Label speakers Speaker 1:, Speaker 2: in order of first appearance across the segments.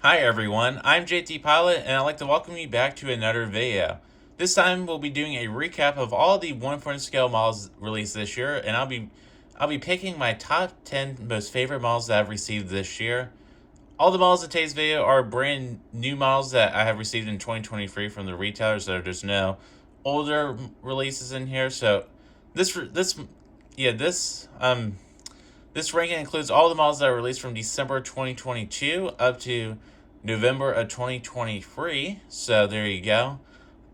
Speaker 1: Hi everyone, I'm JT Pilot and I'd like to welcome you back to another video. This time we'll be doing a recap of all the 1 scale models released this year, and I'll be picking my top 10 most favorite models that I've received this year. All the models in today's video are brand new models that I have received in 2023 from the retailers, so there's no older releases in here. So this ranking includes all the models that were released from December 2022 up to November of 2023. So there you go.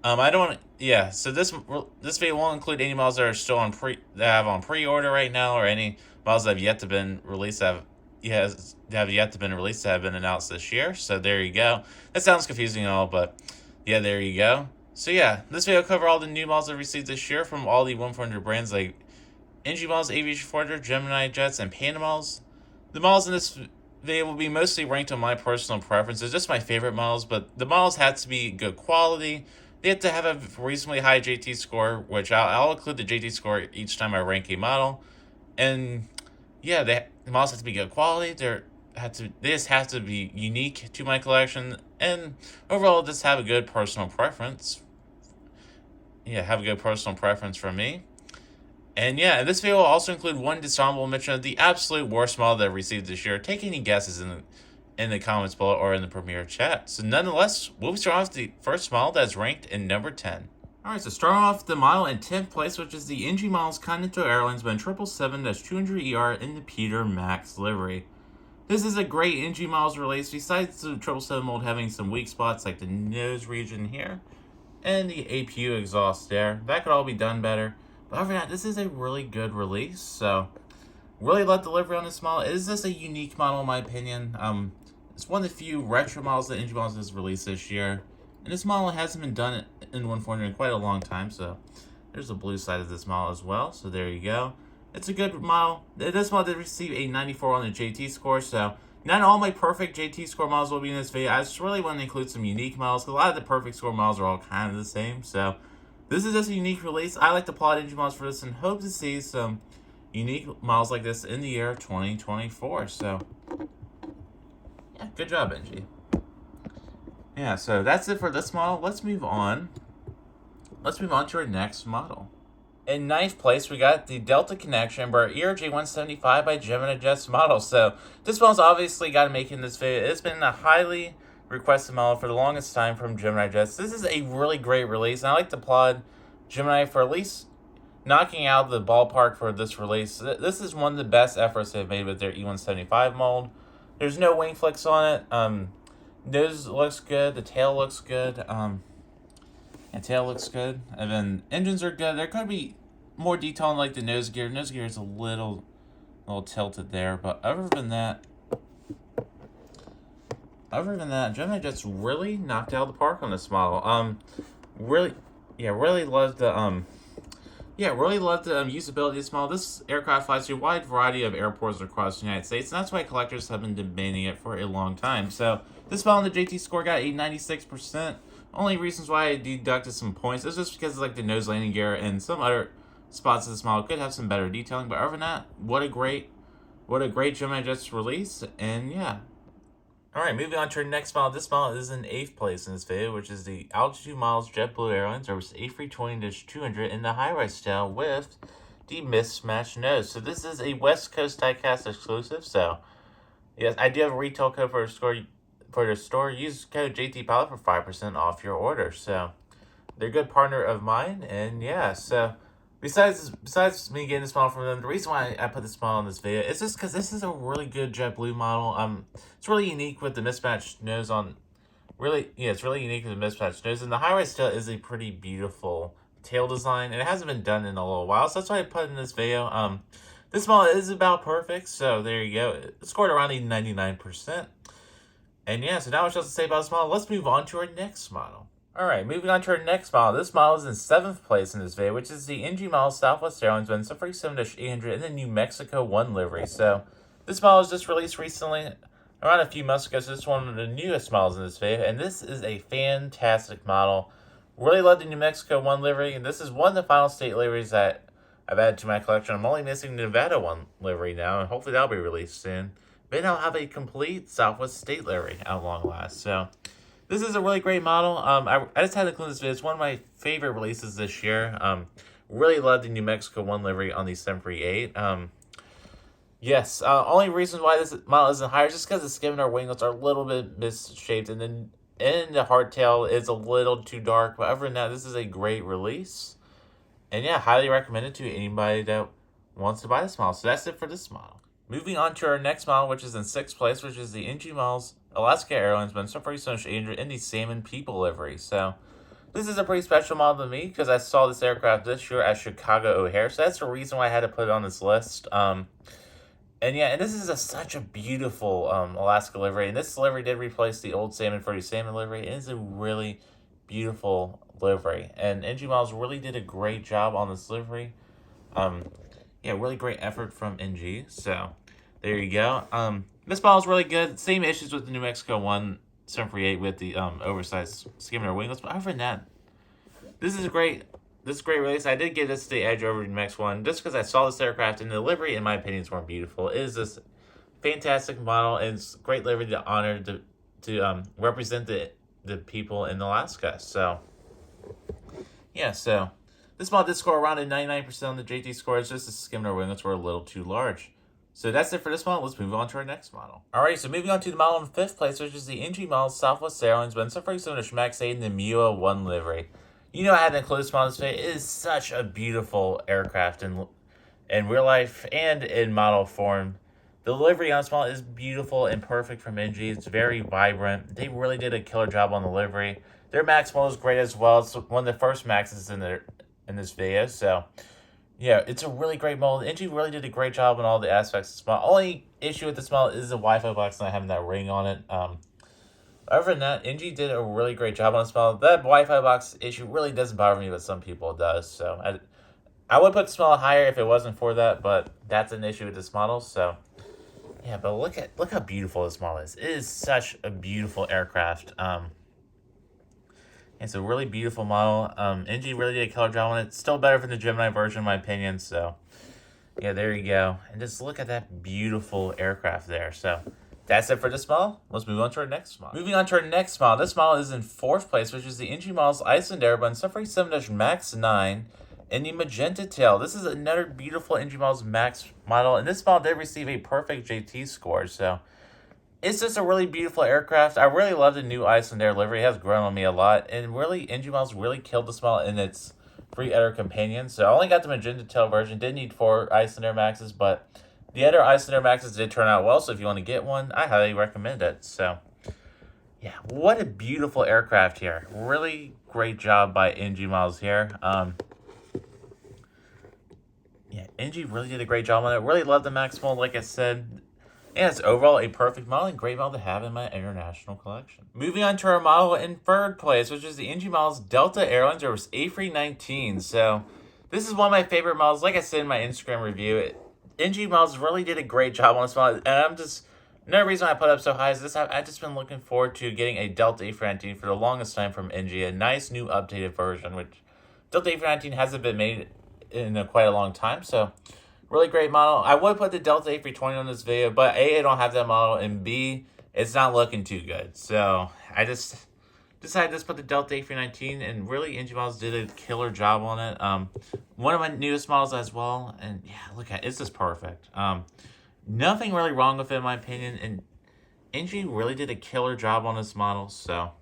Speaker 1: I don't. Yeah. So this video won't include any models that are still on that have on pre-order right now, or any models that have yet to been released that have yet to been released that have been announced this year. So there you go. That sounds confusing and all, but yeah, there you go. So yeah, this video will cover all the new models I've received this year from all the 100 brands like NG models, Aviation400, Gemini jets, and Panda models. The models in this video will be mostly ranked on my personal preferences, just my favorite models, but the models have to be good quality. They have to have a reasonably high JT score, which I'll include the JT score each time I rank a model. And yeah, the models have to be good quality. They just have to be unique to my collection, and overall, just have a good personal preference. Yeah, have a good personal preference for me. And yeah, this video will also include one dishonorable mention of the absolute worst model that I received this year. Take any guesses in the comments below or in the premiere chat. So nonetheless, we'll start off with the first model that's ranked in number 10. Alright, so starting off the model in 10th place, which is the NG Models Continental Airlines Boeing 777-200ER in the Peter Max livery. This is a great NG Models release, besides the 777 mold having some weak spots like the nose region here and the APU exhaust there. That could all be done better. But other than that, this is a really good release, so really love delivery on this model. It is just a unique model in my opinion. It's one of the few retro models that NG Models has released this year, and this model hasn't been done in 140 in quite a long time. So there's the blue side of this model as well. So there you go. It's a good model. This model did receive a 94 on the JT score, so not all my perfect JT score models will be in this video. I just really want to include some unique models, because a lot of the perfect score models are all kind of the same. So this is just a unique release. I like to applaud NG Models for this and hope to see some unique models like this in the year 2024. So yeah, good job, NG. Yeah, so that's it for this model. Let's move on. Let's move on to our next model. In 9th place, we got the Delta Connection by ERJ175 by Gemini Jets model. So this model's obviously got to make it in this video. It's been a highly requested model for the longest time from Gemini Jets. This is a really great release, and I like to applaud Gemini for at least knocking out the ballpark for this release. This is one of the best efforts they've made with their E175 mold. There's no wing flicks on it. Nose looks good. The tail looks good. And tail looks good. And then engines are good. There could be more detail on like the nose gear. Nose gear is a little tilted there, but other than that, Gemini just really knocked out of the park on this model. Really loved the usability of this model. This aircraft flies through a wide variety of airports across the United States, and that's why collectors have been demanding it for a long time. So this model in the JT score got a 96%. Only reasons why I deducted some points is just because like the nose landing gear and some other spots of this model could have some better detailing. But other than that, what a great Gemini Jets release, and yeah. Alright, moving on to our next model. This model is in 8th place in this video, which is the Altitude Models JetBlue Airlines Airbus A320-200 in the high-rise style with the mismatched nose. So this is a West Coast diecast exclusive. So yes, I do have a retail code for the store. Use code JTPilot for 5% off your order. So they're a good partner of mine, and yeah. So besides me getting this model from them, the reason why I put this model in this video is just because this is a really good JetBlue model. It's really unique with the mismatched nose on. It's really unique with the mismatched nose, and the high-rise tail is a pretty beautiful tail design, and it hasn't been done in a little while, so that's why I put it in this video. This model is about perfect, so there you go. It scored around a 99%. And yeah, so not much else to say about this model. Let's move on to our next model. Alright, moving on to our next model. This model is in 7th place in this video, which is the NG model Southwest Airlines Boeing 747-800 in the New Mexico 1 livery. So this model was just released recently, around a few months ago, so this is one of the newest models in this video, and this is a fantastic model. Really love the New Mexico 1 livery, and this is one of the final state liveries that I've added to my collection. I'm only missing the Nevada 1 livery now, and hopefully that'll be released soon. they now have a complete Southwest state livery at long last. So this is a really great model. I just had to include this video. It's one of my favorite releases this year. Really love the New Mexico 1 livery on the 738. Yes, only reason why this model isn't higher is just because the skin and our winglets are a little bit misshaped, and then the hardtail is a little too dark. But other than that, this is a great release. And yeah, highly recommend it to anybody that wants to buy this model. So that's it for this model. Moving on to our next model, which is in 6th place, which is the NG Models Alaska Airlines Ben Safari Sonos 800 in the Salmon People livery. So this is a pretty special model to me because I saw this aircraft this year at Chicago O'Hare. So that's the reason why I had to put it on this list. And this is such a beautiful Alaska livery. And this livery did replace the old Salmon 30 Salmon livery. It is a really beautiful livery. And NG Models really did a great job on this livery. Yeah, really great effort from NG. So there you go. This model is really good. Same issues with the New Mexico 1 738 with the oversized skimmer winglets. But other than that, this is a great release. I did give this the edge over the New Mexico 1 just because I saw this aircraft and the livery, in my opinion, is more beautiful. It is this fantastic model, and it's a great livery to honor to represent the people in Alaska. So yeah, so this model did score around a 99% on the JT score. It's just the skimmer winglets were a little too large. So that's it for this model. Let's move on to our next model. Alright, so moving on to the model in 5th place, which is the NG Models Southwest Airlines Ben Safari Sonos Max 8 in the MUA 1 livery. You know I had to include this model today. It is such a beautiful aircraft in real life and in model form. The livery on this model is beautiful and perfect from NG. It's very vibrant. They really did a killer job on the livery. Their Max model is great as well. It's one of the first Maxes in this video. So yeah, it's a really great model. NG really did a great job on all the aspects of this model. Only issue with this model is the Wi-Fi box not having that ring on it. Other than that, NG did a really great job on this model. That Wi-Fi box issue really doesn't bother me, but some people it does. So I would put this model higher if it wasn't for that, but that's an issue with this model. So yeah, but look how beautiful this model is. It is such a beautiful aircraft. It's a really beautiful model. NG really did a killer job on it. It's still better than the Gemini version, in my opinion. So yeah, there you go. And just look at that beautiful aircraft there. So that's it for this model. Let's move on to our next model. Moving on to our next model. This model is in 4th place, which is the NG Models Iceland Airborne Safari 7 Max 9 in the Magenta Tail. This is another beautiful NG Models Max model, and this model did receive a perfect JT score. So it's just a really beautiful aircraft. I really love the new Iceland Air livery. It has grown on me a lot, and really, NG Models really killed this model in its free Editor companion. So I only got the Magenta Tail version. Did need 4 Iceland Air Maxes, but the other Iceland Air Maxes did turn out well. So if you want to get one, I highly recommend it. So yeah, what a beautiful aircraft here. Really great job by NG Models here. Yeah, NG really did a great job on it. Really love the Max model, like I said. And it's overall a perfect model and great model to have in my international collection. Moving on to our model in 3rd place, which is the NG Models Delta Airlines A319. So this is one of my favorite models. Like I said in my Instagram review, NG Models really did a great job on this model. And another reason I put it up so high is this. I've just been looking forward to getting a Delta A319 for the longest time from NG. A nice new updated version, which Delta A319 hasn't been made in quite a long time. So really great model. I would put the Delta A320 on this video, but A, I don't have that model, and B, it's not looking too good. So I just decided to just put the Delta A319, and really NG Models did a killer job on it. One of my newest models as well, and yeah, look at it, it's just perfect. Nothing really wrong with it, in my opinion, and NG really did a killer job on this model. So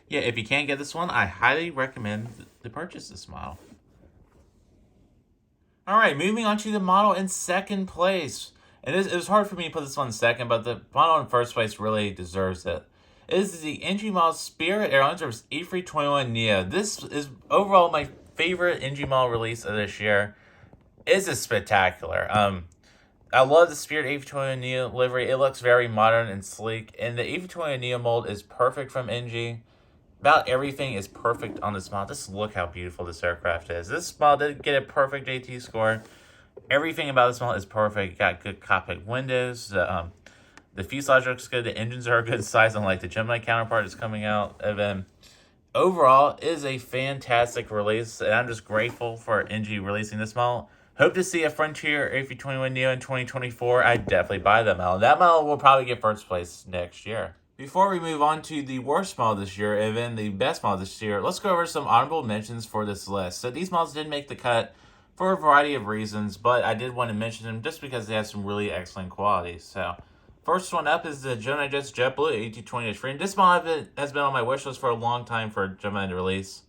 Speaker 1: yeah, if you can't get this one, I highly recommend to purchase this model. Alright, moving on to the model in 2nd place. And it was hard for me to put this one in 2nd, but the model in 1st place really deserves it. It is the NG Models Spirit Airlines A321neo. This is overall my favorite NG model release of this year. It's just spectacular. I love the Spirit A321neo livery. It looks very modern and sleek. And the A321neo mold is perfect from NG. About everything is perfect on this model. Just look how beautiful this aircraft is. This model did get a perfect JT score. Everything about this model is perfect. Got good cockpit windows. The fuselage looks good. The engines are a good size, unlike the Gemini counterpart that's coming out of them. Overall, it is a fantastic release, and I'm just grateful for NG releasing this model. Hope to see a Frontier A321neo in 2024. I'd definitely buy that model. That model will probably get first place next year. Before we move on to the worst model this year and then the best model this year, let's go over some honorable mentions for this list. So these models did make the cut for a variety of reasons, but I did want to mention them just because they have some really excellent qualities. So first one up is the Gemini Jets JetBlue A220-3. And this model has been on my wish list for a long time for Gemini to release.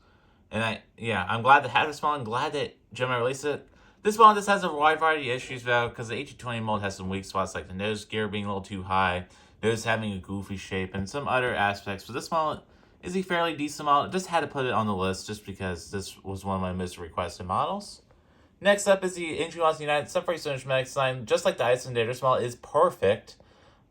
Speaker 1: And I'm glad to have this model. I'm glad that Gemini released it. This model just has a wide variety of issues, though, because the A220 mold has some weak spots, like the nose gear being a little too high, nose having a goofy shape, and some other aspects. But this model is a fairly decent model. Just had to put it on the list just because this was one of my most requested models. Next up is the Intrios United 747 schematic design. Just like the Icelandair, this model is perfect.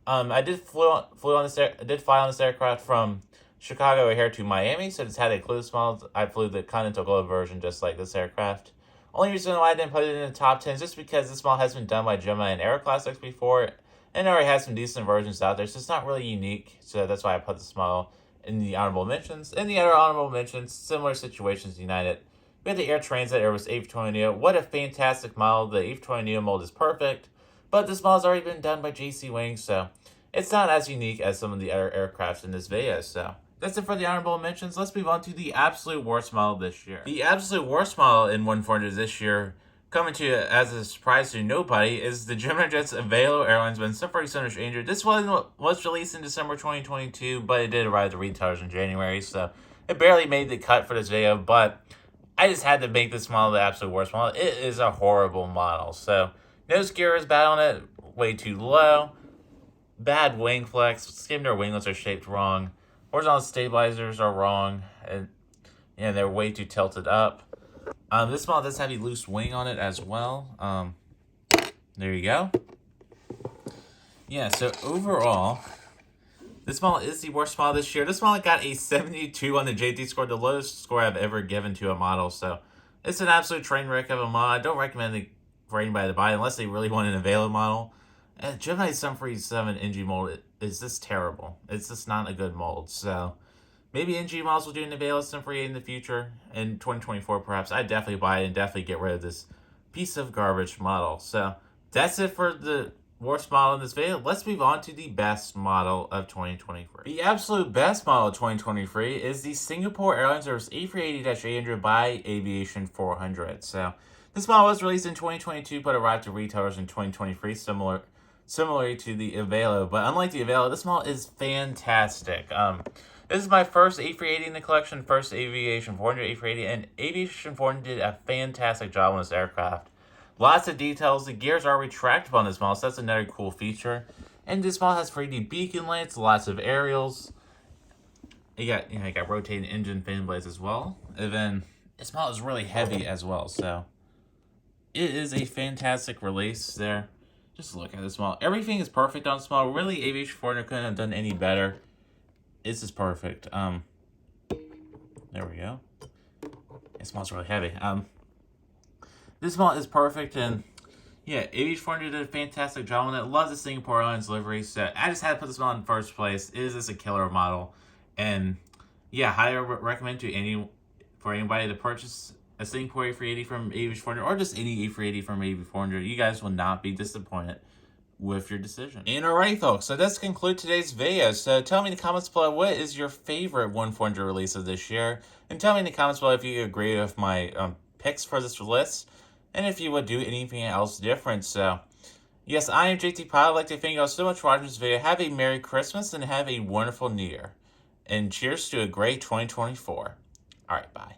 Speaker 1: I did fly on this aircraft from Chicago here to Miami, so just had to include this model. I flew the Continental Globe version just like this aircraft. Only reason why I didn't put it in the top 10 is just because this model has been done by Gemini and Aero Classics before, and already has some decent versions out there, so it's not really unique. So that's why I put this model in the honorable mentions. In the other honorable mentions, similar situations United. We had the Air Transat Airbus A320neo. What a fantastic model. The A320neo mold is perfect, but this model has already been done by JC Wings, so it's not as unique as some of the other aircrafts in this video. So that's it for the honorable mentions. Let's move on to the absolute worst model this year. The absolute worst model in 140 this year, coming to you as a surprise to nobody, is the Gemini Jets Avelo Airlines Bin 747 Ranger. This one was released in December 2022, but it did arrive at the retailers in January, so it barely made the cut for this video, but I just had to make this model the absolute worst model. It is a horrible model. So nose gear is bad on it, way too low. Bad wing flex, skimmer winglets are shaped wrong. Horizontal stabilizers are wrong, and they're way too tilted up. This model does have a loose wing on it as well. There you go. Yeah, so overall, this model is the worst model this year. This model got a 72 on the JT score, the lowest score I've ever given to a model. So it's an absolute train wreck of a model. I don't recommend it for anybody to buy unless they really want an Avelo model. Gemini 747 NG mold is just terrible. It's just not a good mold. So maybe NG models will do an Avelo 748 in the future. In 2024, perhaps. I'd definitely buy it and definitely get rid of this piece of garbage model. So that's it for the worst model in this video. Let's move on to the best model of 2023. The absolute best model of 2023 is the Singapore Airlines Service A380-800 by Aviation400. So this model was released in 2022 but arrived to retailers in 2023, similarly to the Avelo. But unlike the Avelo, this model is fantastic. This is my first A380 in the collection, first Aviation400 A380, and Aviation400 did a fantastic job on this aircraft. Lots of details. The gears are retractable on this model, so that's another cool feature. And this model has 3D beacon lights, lots of aerials. You got rotating engine fan blades as well. And then this model is really heavy as well, so it is a fantastic release there. Just look at this model. Everything is perfect on this model. Really, Aviation400 couldn't have done any better. This is perfect. There we go. This model's really heavy. This model is perfect, and yeah, Aviation400 did a fantastic job on it. Love the Singapore Airlines livery, so I just had to put this model in first place. It is just a killer model, and yeah, highly recommend for anybody to purchase a Singapore A380 from Aviation400 or just any A380 from Aviation400. You guys will not be disappointed with your decision. And alright, folks, so that's conclude today's video. So tell me in the comments below, what is your favorite 140 release of this year, and tell me in the comments below if you agree with my picks for this list, and if you would do anything else different. So yes, I am JT Pilot. I'd like to thank you all so much for watching this video. Have a Merry Christmas and have a wonderful New Year, and cheers to a great 2024. Alright, bye.